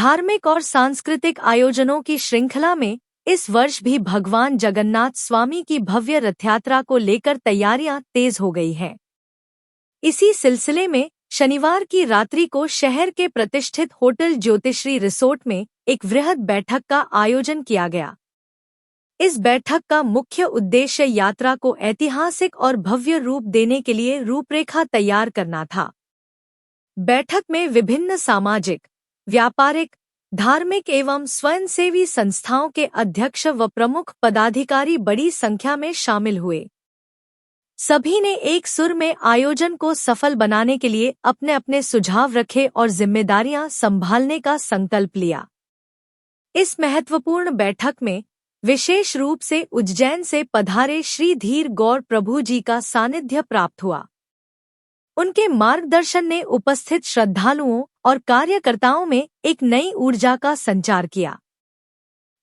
धार्मिक और सांस्कृतिक आयोजनों की श्रृंखला में इस वर्ष भी भगवान जगन्नाथ स्वामी की भव्य रथयात्रा को लेकर तैयारियां तेज हो गई हैं। इसी सिलसिले में शनिवार की रात्रि को शहर के प्रतिष्ठित होटल ज्योतिश्री रिसोर्ट में एक वृहद बैठक का आयोजन किया गया। इस बैठक का मुख्य उद्देश्य यात्रा को ऐतिहासिक और भव्य रूप देने के लिए रूपरेखा तैयार करना था। बैठक में विभिन्न सामाजिक, व्यापारिक, धार्मिक एवं स्वयंसेवी संस्थाओं के अध्यक्ष व प्रमुख पदाधिकारी बड़ी संख्या में शामिल हुए। सभी ने एक सुर में आयोजन को सफल बनाने के लिए अपने अपने सुझाव रखे और जिम्मेदारियां संभालने का संकल्प लिया। इस महत्वपूर्ण बैठक में विशेष रूप से उज्जैन से पधारे श्री धीर गौर प्रभु जी का सानिध्य प्राप्त हुआ। उनके मार्गदर्शन ने उपस्थित श्रद्धालुओं और कार्यकर्ताओं में एक नई ऊर्जा का संचार किया।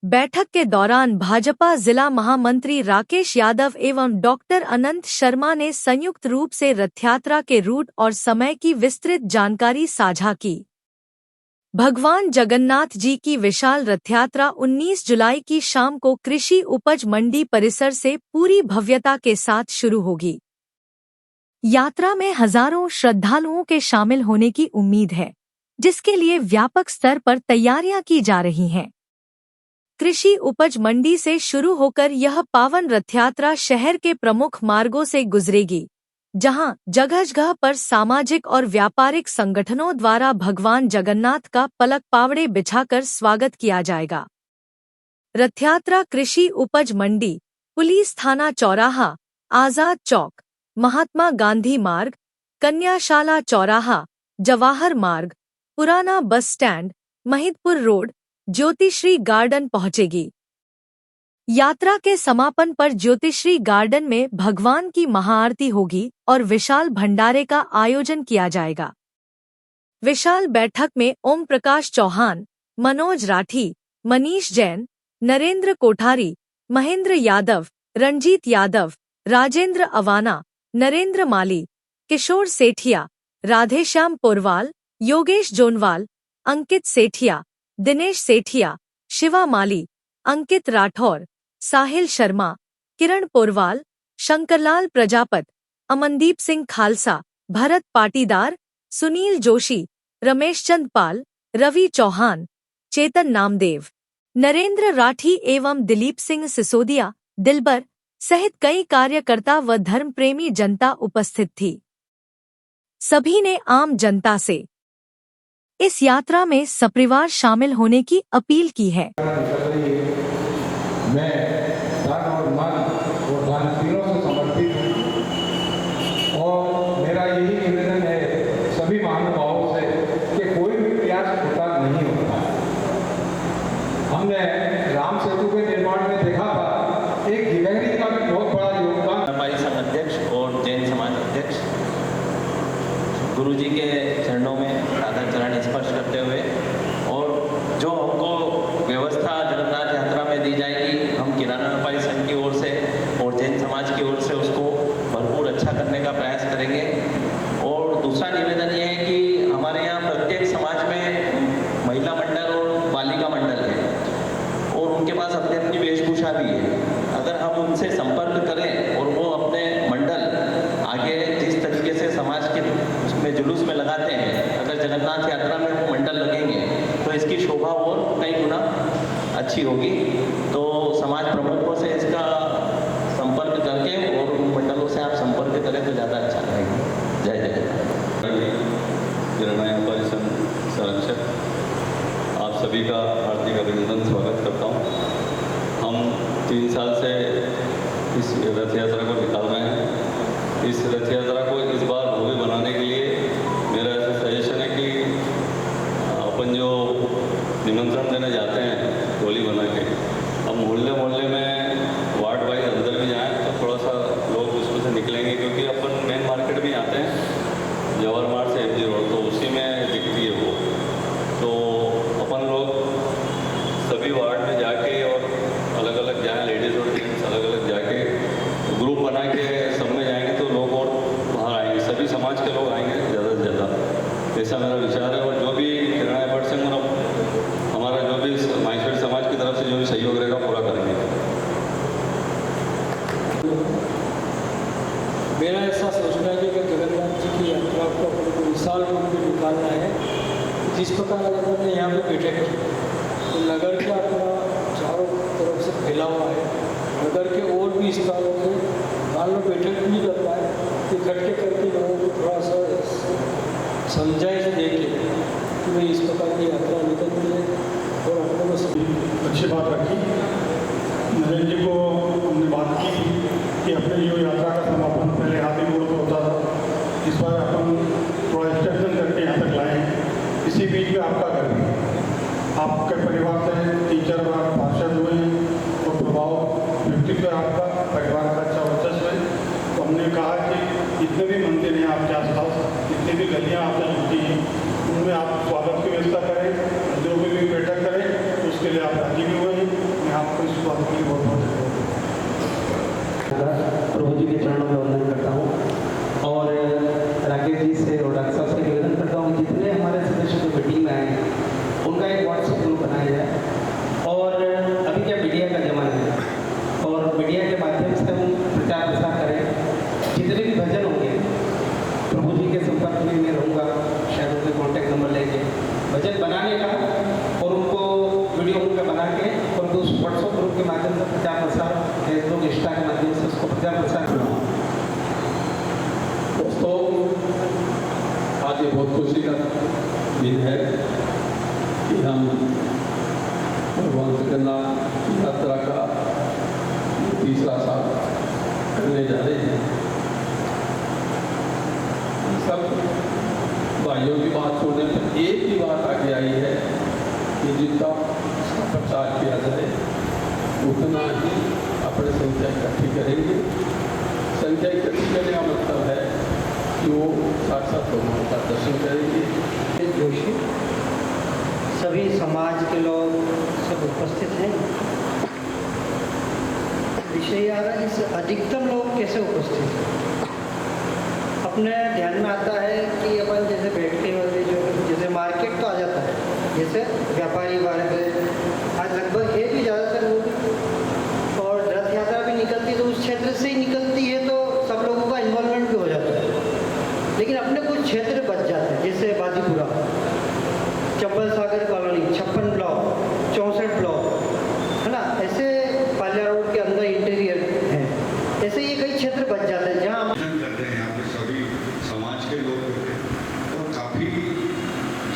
बैठक के दौरान भाजपा जिला महामंत्री राकेश यादव एवं डॉक्टर अनंत शर्मा ने संयुक्त रूप से रथयात्रा के रूट और समय की विस्तृत जानकारी साझा की। भगवान जगन्नाथ जी की विशाल रथयात्रा 19 जुलाई की शाम को कृषि उपज मंडी परिसर से पूरी भव्यता के साथ शुरू होगी। यात्रा में हजारों श्रद्धालुओं के शामिल होने की उम्मीद है, जिसके लिए व्यापक स्तर पर तैयारियां की जा रही हैं। कृषि उपज मंडी से शुरू होकर यह पावन रथयात्रा शहर के प्रमुख मार्गों से गुजरेगी, जहां जगह-जगह पर सामाजिक और व्यापारिक संगठनों द्वारा भगवान जगन्नाथ का पलक पावड़े बिछाकर स्वागत किया जाएगा। रथयात्रा कृषि उपज मंडी, पुलिस थाना चौराहा, आजाद चौक, महात्मा गांधी मार्ग, कन्याशाला चौराहा, जवाहर मार्ग, पुराना bus stand, Mahidpur road, Jyotishri garden पहुंचेगी। यात्रा के समापन पर ज्योतिश्री गार्डन में भगवान की महाआरती होगी और विशाल भंडारे का आयोजन किया जाएगा। विशाल बैठक में ओम प्रकाश चौहान, मनोज राठी, मनीष जैन, नरेंद्र कोठारी, महेंद्र यादव, रणजीत यादव, राजेंद्र अवाना, नरेंद्र माली, किशोर सेठिया, राधेश्याम पोरवाल, योगेश जोनवाल, अंकित सेठिया, दिनेश सेठिया, शिवा माली, अंकित राठौर, साहिल शर्मा, किरण पोरवाल, शंकरलाल प्रजापत, अमनदीप सिंह खालसा, भरत पाटीदार, सुनील जोशी, रमेश चंद पाल, रवि चौहान, चेतन नामदेव, नरेंद्र राठी एवं दिलीप सिंह सिसोदिया, दिलबर सहित कई कार्यकर्ता व धर्मप्रेमी जनता उपस्थित थी। सभी ने आम जनता से इस यात्रा में सपरिवार शामिल होने की अपील की है। मैं धन और मन और धन तीनों से समर्पित हूँ और मेरा यही निवेदन है सभी महानुभावों से कि कोई भी प्रयास छोटा नहीं होता। हमने राम सेतु के निर्माण में देखा था, एक गिलहरी का भी बहुत बड़ा योगदान। हमारे संघ अध्यक्ष और जैन समाज अध्यक्ष गुरु जी के चरणों में सादर चरण स्पर्श करते हुए और जो हमको व्यवस्था जगन्नाथ यात्रा में दी जाएगी, हम किराना व्यापारी संघ की ओर से और जैन समाज की ओर से उसको भरपूर अच्छा करने का प्रयास करेंगे। और दूसरा निवेदन ये है कि हमारे यहाँ प्रत्येक समाज में महिला मंडल और बालिका मंडल है और उनके पास अपनी अपनी वेशभूषा भी है। अगर हम उनसे संपर्क करें और वो अपने मंडल आगे जिस तरीके से समाज के उसमें जुलूस में लगाते हैं, अगर जगन्नाथ यात्रा में वो मंडल लगेंगे तो इसकी शोभा और कई गुना अच्छी होगी। तो समाज प्रमुखों से इसका संपर्क करके और उन मंडलों से आप संपर्क करें तो ज़्यादा अच्छा रहेगा। जय जगन्नाथ। किराना व्यापारी संघ संरक्षक आप सभी का हार्दिक अभिनंदन स्वागत करता हूँ। हम 3 साल से इस रथ यात्रा को निकाल रहे हैं। इस रथ यात्रा को इस बार भव्य बनाने के लिए मेरा ऐसा सजेशन है कि अपन जो निमंत्रण देने जाते हैं टोली बना के, अब मोहल्ले मोहल्ले में वार्ड वाइज अंदर भी जाएं तो थोड़ा सा लोग उसमें से निकलेंगे, क्योंकि अपन मेन मार्केट में आते हैं जवाहर मार्ग से MG रोड, तो उसी में दिखती है वो। तो अपन लोग सभी वार्ड में जाके और अलग अलग जाएँ, लेडीज़ और जेंट्स अलग अलग जाके ग्रुप बना के सब में जाएंगे तो लोग और बाहर आएंगे। सभी मेरा ऐसा सोचना है कि जगन्नाथ जी की यात्रा को अपने को विशाल रूप में निकालना है। जिस प्रकार अगर मैंने यहाँ पे बैठक की तो नगर का अपना चारों तरफ से फैला हुआ है, नगर के और भी स्थानों में मान लो बैठक भी नहीं कर पाए तो इकट्ठे करके लोगों को थोड़ा सा समझाइश दे के कि भाई इस प्रकार की यात्रा निकलती है और अपने को अच्छी बात रखी। नरेंद्र जी को हमने बात की थी कि अपने जो यात्रा का समापन पहले हाथी मोड़ पर होता था, इस बार अपन थोड़ा एक्सटेंशन करके यहाँ तक लाए हैं। इसी बीच में आपका घर भी, आपके परिवार से 3-4 बार पार्षद हुए हैं और प्रभाव व्यक्तित्व आपका परिवार का अच्छा वर्चस्व है। तो हमने कहा कि जितने भी मंदिर हैं आपके आसपास, जितनी भी गलियाँ आपसे जुड़ती हैं, उनमें आप स्वागत की व्यवस्था करें, मंदिरों में भी बैठक करें, तो उसके लिए आप राजी भी हुए हैं। मैं आपको इस बात के लिए बहुत बहुत प्रभु जी के चरणों में वंदन करता हूँ और राकेश जी से और डॉक्टर साहब से निवेदन करता हूँ कि जितने हमारे सदस्य जो मीटिंग में आए हैं उनका एक व्हाट्सएप ग्रुप बनाया जाए। और अभी क्या मीडिया का जमाना है और मीडिया के माध्यम से हम प्रचार प्रसार करें। जितने भी भजन होंगे प्रभु जी के संपर्क में मैं रहूँगा, शायद उनके कॉन्टैक्ट नंबर लेके भजन बनाने का और उनको वीडियो उनका बना के और उस व्हाट्सएप ग्रुप के माध्यम से प्रचार प्रसार, फेसबुक इंस्टा के माध्यम से उसको प्रचार प्रसार करना। दोस्तों, आज ये बहुत खुशी का दिन है कि हम भगवान जगन्नाथ की यात्रा का तीसरा साल करने जा रहे हैं। सब भाइयों की बात छोड़ने पर एक ही बात आगे आई है कि जितना प्रचार किया जाए उतना ही अपने संख्या इकट्ठी करेंगे। संख्या इकट्ठी करने का मतलब है कि वो साक्षात भगवान का दर्शन करेंगे। जोशी, सभी समाज के लोग सब उपस्थित हैं। विषय आ रहा है इस अधिकतम लोग कैसे उपस्थित हैं। अपने ध्यान में आता है कि अपन जैसे बैठते वाले जो जैसे मार्केट तो आ जाता है, जैसे व्यापारी वर्ग आज लगभग है भी ज़्यादातर लोग, और रथ यात्रा भी निकलती है तो उस क्षेत्र से ही निकलती है तो सब लोगों का इन्वॉल्वमेंट भी हो जाता है। लेकिन अपने कुछ क्षेत्र बच जाते हैं जैसे Bajipura, Chambal Sagar colony, 56 block, 64 block है ना, ऐसे पालिया रोड के अंदर इंटीरियर है, ऐसे ये कई क्षेत्र बच जाते हैं जहाँ करते हैं। यहाँ पे सभी समाज के लोग हैं और काफ़ी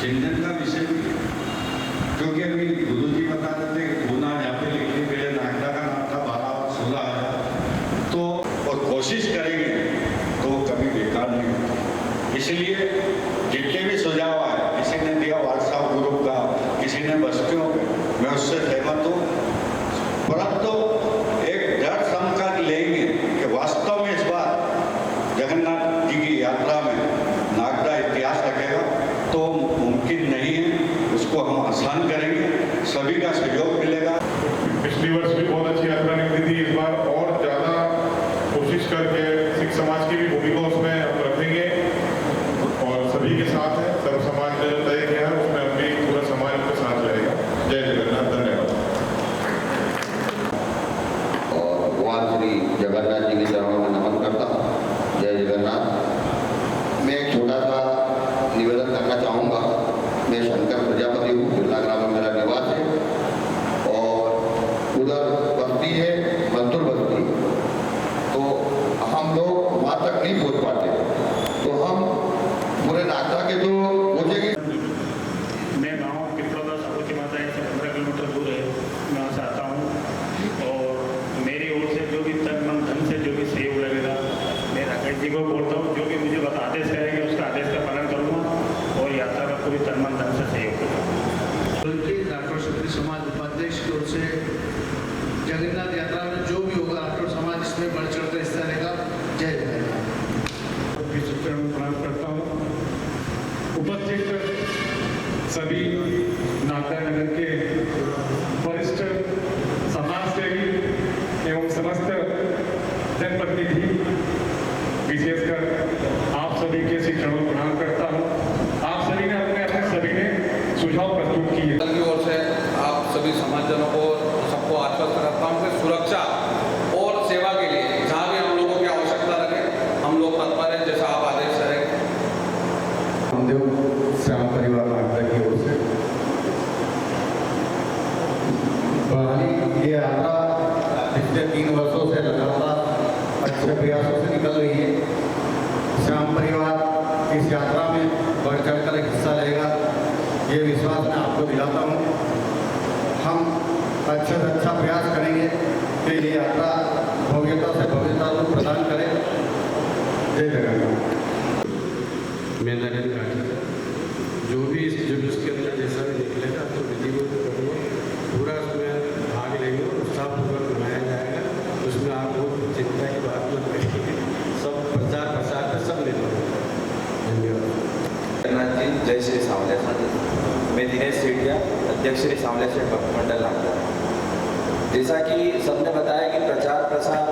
चिंतन का विषय भी है, क्योंकि अभी गुरु जी बता रहे थे गुना यहाँ पे लिखने के लिए नागदा का नाम था 12-16 तो और कोशिश करेंगे तो वो कभी बेकार नहीं होती। इसलिए जितने भी सुझाव आए, किसी ने दिया व्हाट्सएप ग्रुप का, किसी ने बस्तियों में, मैं उससे सहमत हूँ। परंतु एक दृढ़ संकल्प लेंगे कि वास्तव में इस बार जगन्नाथ जी की यात्रा में नागदा इतिहास रखेगा तो मुमकिन नहीं है, उसको हम आसान करेंगे, सभी का सहयोग मिलेगा। पिछली वर्ष भी बहुत अच्छी यात्रा निकली थी। इस बार और ज़्यादा कोशिश करके सिख समाज की भी भूमिका उसमें हम रखेंगे और सभी के साथ है। सर्व समाज ने जो तय किया है उसमें हम भी पूरा समाज के साथ रहेगा। जय जगन्नाथ। धन्यवाद। और भगवान श्री जगन्नाथ जी के चरणों में नमन करता हूँ। जय जगन्नाथ। मैं एक छोटा सा निवेदन करना चाहूँगा। मैं शंकर प्रजापति हूँ, बिरला ग्राम में मेरा निवास है और उधर बस्ती है मंतुर बस्ती, तो हम लोग वहाँ तक नहीं पहुँच पाते, तो हम पूरे नागदा के तो पहुँचेंगे। मैं गाँव पिपरोदा साबूती माता से 15 किलोमीटर दूर है, मैं वहाँ से आता हूँ और मेरी ओर से जो भी तन मन धन से जो भी सहयोग लगेगा मैं राकेश जी को बोलता हूँ, जो भी मुझे आदेश करेंगे उसका आदेश का पालन करूँगा और यात्रा का पूरी तन मन धन से सहयोग करूँगा। राठौर क्षत्रिय समाज उपाध्यक्ष की ओर से जगन्नाथ यात्रा में जो भी होगा राठौर समाज इसमें बढ़ चढ़ कर हिस्सा लेगा। जय जगन्नाथ। प्रणाम करता हूँ। उपस्थित सभी नागदा नगर के वरिष्ठ समाजसेवी एवं समस्त जनप्रतिनिधि, विशेषकर आप सभी के शिक्षणों को प्रणाम करता हूँ। आप सभी ने अपने सभी ने सुझाव प्रस्तुत किए। की ओर से आप सभी समाजजनों को सबको आश्वस्त करता हूँ कि सुरक्षा और सेवा के लिए जहाँ भी प्रयासों से निकल रही है। श्याम परिवार इस यात्रा में बढ़ चढ़ कर हिस्सा लेगा, ये विश्वास मैं आपको दिलाता हूँ। हम अच्छे से अच्छा प्रयास करेंगे कि ये यात्रा भव्यता से भव्यता को प्रदान करे। जय जगन्नाथ। मैं नरेंद्र राठी, जो भी इस जुलूस के अंदर जैसा भी निकलेगा तो विधि को करूँगा, पूरा उसमें भाग लेंगे और उत्साहपूर्वक मनाया जाएगा। उसमें आप बहुत चिंता की बात मत करिए, सब प्रचार प्रसार पर सब ले लो। धन्यवाद। जगन्नाथ जी, जय श्री सांवलिया संत। मैं दिनेश सेठिया, अध्यक्ष श्री सांवलिया सेठ भक्त मंडल नागदा। जैसा कि सबने बताया कि प्रचार प्रसार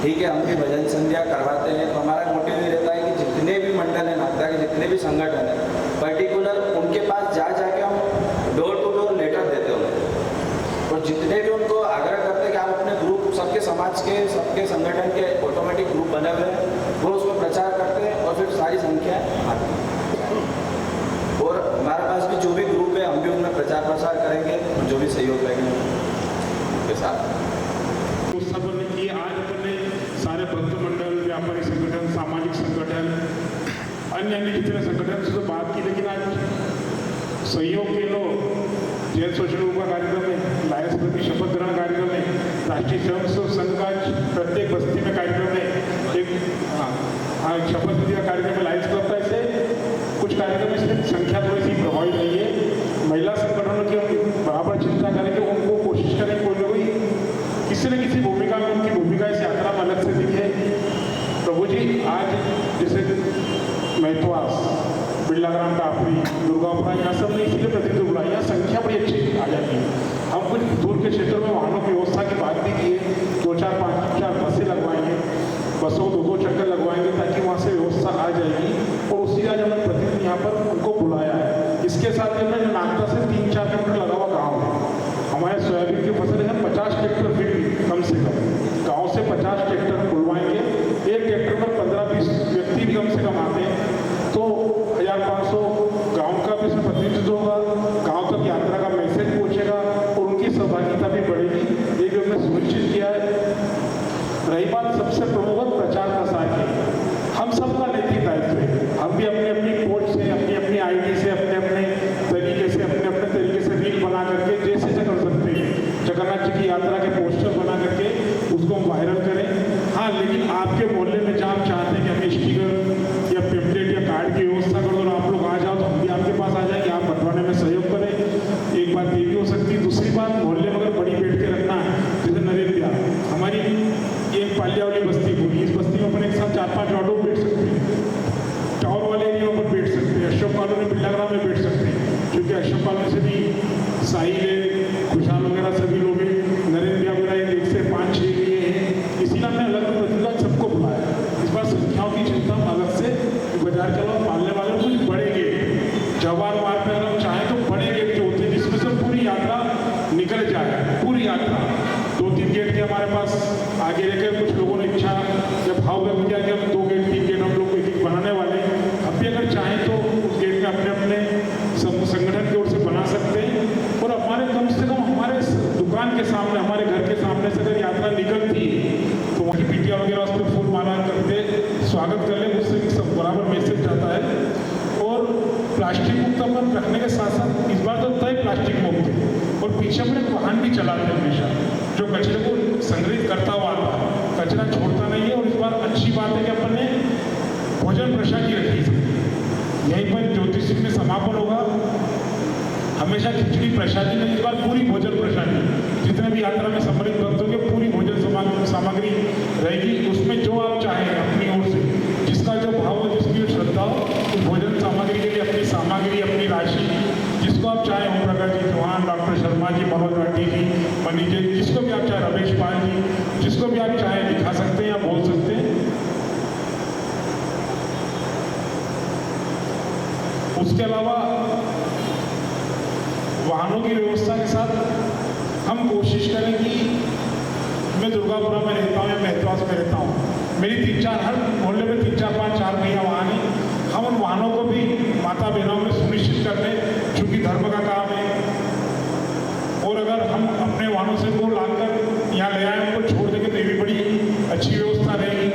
ठीक है, हम भी भजन संध्या करवाते हैं, तो हमारा मोटिव ये रहता है कि जितने भी मंडल हैं नागदा के, जितने भी संगठन हैं, पर्टिकुलर उनके पास जाके हम डोर टू डोर लेटर देते हैं और जितने भी उनको आग्रह करते हैं कि आप अपने ग्रुप, सबके समाज के, सबके संगठन के ऑटोमेटिक ग्रुप बने हुए हैं, वो उसको प्रचार करते हैं और फिर सारी संख्या आती है। और हमारे पास भी जो भी ग्रुप है, हम भी उनमें प्रचार प्रसार करेंगे, जो भी सहयोग करेंगे उनके साथ। उस सब ने किए। आज अपने सारे भक्त मंडल, व्यापारी संगठन, सामाजिक संगठन, अन्य जितने संगठन से तो बात की, लेकिन आज सहयोग के लोग जैन सोशल ग्रुप का कार्यक्रम है, लायंस प्रति शपथ ग्रहण कार्यक्रम है, राष्ट्रीय स्वयंसेवक संघ का प्रत्येक बस्ती में कार्यक्रम है, एक शपथ विधि का कार्यक्रम है, लायंस क्लब का, ऐसे कुछ कार्यक्रम इसमें संख्या थोड़ी सी प्रभावी रही है। महिला संगठनों की बराबर चिंता करेंगे, उनको कोशिश करें कोई ना कोई किसी न किसी भूमिका में उनकी भूमिका इस यात्रा में अलग से दिखे। प्रभु जी, आज जैसे महत्वास, बिरलाग्राम, टापरी, दुर्गापुरा, यहाँ सब ने इसीलिए प्रतिनिधित्व बुलाया, यहाँ संख्या बड़ी अच्छी आ जाती है। हम कुछ दूर के क्षेत्रों में वाहनों की व्यवस्था की बात भी की है, 2-4, 5-4 बसें लगवाएंगे, बसों 2-2 चक्कर लगवाएंगे ताकि वहाँ से व्यवस्था आ जाएगी। और उसी आज हमने प्रतिनिधि यहाँ पर उनको बुलाया है। इसके साथ ही हमने नागदा से 3-4 किलोमीटर लगा हुआ गाँव है, हमारे सोयाबीन की फसल है, 50 ट्रैक्टर फिर भी कम से कम गाँव से 50 ट्रैक्टर बुलवाएंगे। एक ट्रैक्टर पर 15-20 व्यक्ति भी कम से कम आते हैं, तो 1500 गाँव का भी इसमें प्रतिनिधित्व होगा, गाँव तक यात्रा का मैसेज पहुँचेगा और उनकी सहभागिता भी बढ़ेगी, ये भी हमने सुनिश्चित किया है। रही बात सबसे प्रमुख प्रचार प्रसार की, हम सबका नैतिक दायित्व है। हम भी अपनी अपनी पोस्ट से, अपनी अपनी आईडी से, अपने अपने तरीके से रील बना करके जैसे कर सकते हैं, जगन्नाथ जी की यात्रा के पोस्टर बना करके उसको हम वायरल करें। हाँ, लेकिन आपके मोहल्ले में जहाँ आप चाहते हैं कि हमें स्टिकर या पेम्पलेट या कार्ड की व्यवस्था कर दो और आप लोग आ जाओ, तो हम भी आपके पास आ जाएंगे, आप बंटवाने में सहयोग करें। एक बात ये भी हो सकती है। दूसरी बात, मोहल्ले में अगर बड़ी बैठ के रखना है, जैसे नरेंद्र हमारी एक पालिया वाली बस्ती पूरी, इस बस्ती में अपन एक साथ 4-5 ऑटो बैठ सकते हैं, टावर वाले एरिया पर बैठ सकते हैं, अशोक कॉलोनी, बिरलाग्राम में बैठ सकते हैं, क्योंकि अशोक कॉलोनी से भी साहिल है, खुशहाल वगैरह सभी लोग हैं, नरेंद्र वगैरह 1 से 5-6 लिए हैं। इसीलिए हमने अलग प्रतिनिधि सबको बुलाया। इस बार संख्याओं की चिंता हम अलग से, बाजार के अलावा पालने वाले कुछ बड़े गेट, जवाहर मार्ग में अगर हम चाहें तो बड़े गेट जो होते हैं जिसमें से पूरी यात्रा निकल जाए, पूरी यात्रा 2-3 गेट के हमारे पास आगे रहकर कुछ लोगों ने इच्छा जब भाव व्यक्त किया कि हम 2 गेट 3 गेट हम लोग एक बनाने वाले हैं। हम भी अगर चाहें तो उस गेट में अपने अपने संगठन की ओर से बना सकते हैं। और हमारे कम से कम हमारे दुकान के सामने, हमारे घर के सामने से अगर यात्रा निकलती है तो वहीं पीटिया वगैरह उस पर फूल माला करके स्वागत कर ले, उससे सब बराबर मैसेज जाता है। और प्लास्टिक मुक्त अपन रखने के साथ साथ इस बार तो तय प्लास्टिक मुक्त है, और पीछे अपने वाहन भी चलाते हैं हमेशा, जो कचरे को संग्रहित करता हुआ आता है, कचरा छोड़ता नहीं है। और इस बार अच्छी बात है कि अपन ने भोजन प्रसाद की रखी है, यहीं पर ज्योतिष में समापन होगा। हमेशा खिचड़ी प्रसादी नहीं, इस बार पूरी भोजन प्रसादी, जितने भी यात्रा में सम्मिलित भक्त होंगे पूरी भोजन सामग्री रहेगी। उसमें जो आप चाहें अपनी ओर से, जिसका जो भाव हो, जिसकी श्रद्धा हो, उस भोजन सामग्री के लिए अपनी सामग्री, अपनी राशि, जिसको आप चाहें, ओम प्रकाश जी चौहान, डॉक्टर शर्मा जी, मनोज राठी जी, मनीष जी, जिसको भी आप चाहें, रमेश पाल जी, जिसको भी आप चाहें दिखा सकते हैं या बोल सकते हैं। उसके अलावा वाहनों की व्यवस्था के साथ हम कोशिश करें कि मैं दुर्गापुरा में रहता हूँ या महत्वास में रहता हूँ, मेरी 3-4 हर मोहल्ले में 3-4-5-4 भैया वाहन है। हम उन वाहनों को भी माता बहनों में सुनिश्चित कर दें, चूँकि धर्म का काम है। और अगर हम अपने वाहनों से वो लाकर यहाँ ले आए, उनको छोड़ देंगे तो ये भी बड़ी अच्छी व्यवस्था रहेगी।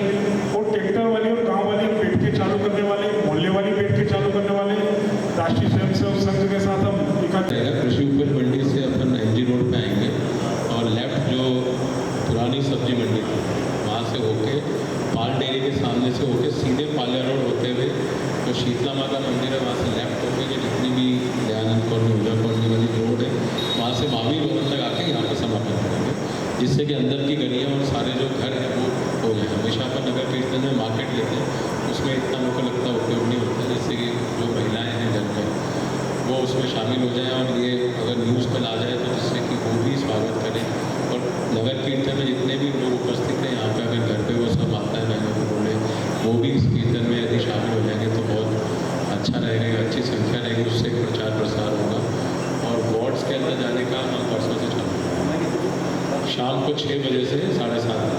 सामने से होकर सीधे पालिया रोड होते हुए जो शीतला माता मंदिर है वहाँ से लेफ्ट होकर ये जितनी भी दयानंद कॉलोनी ऊर्जा कॉलोनी वाली रोड है वहाँ से महावीर भवन तक आके यहाँ पर समापन करेंगे, जिससे कि अंदर की गलियाँ और सारे जो घर हैं वो हो जाए। हमेशा अपन नगर कीर्तन में मार्केट लेते हैं, उसमें इतना मेरे को लगता उपयोग नहीं होता, जैसे कि जो महिलाएँ हैं घर पर वो उसमें शामिल हो जाएं और ये अगर न्यूज़ पर आ जाए तो जिससे कि वो भी स्वागत करें। और नगर कीर्तन में जितने भी लोग उपस्थित हैं यहाँ पे अगर घर पे वो सब माताएं बहनों को बोले वो भी इस कीर्तन में यदि शामिल हो जाएंगे तो बहुत अच्छा रहेगा, अच्छी संख्या रहेगी, उससे प्रचार प्रसार होगा। और वार्ड्स के अंदर जाने का हम परसों से चालू शाम को 6 बजे से 7:30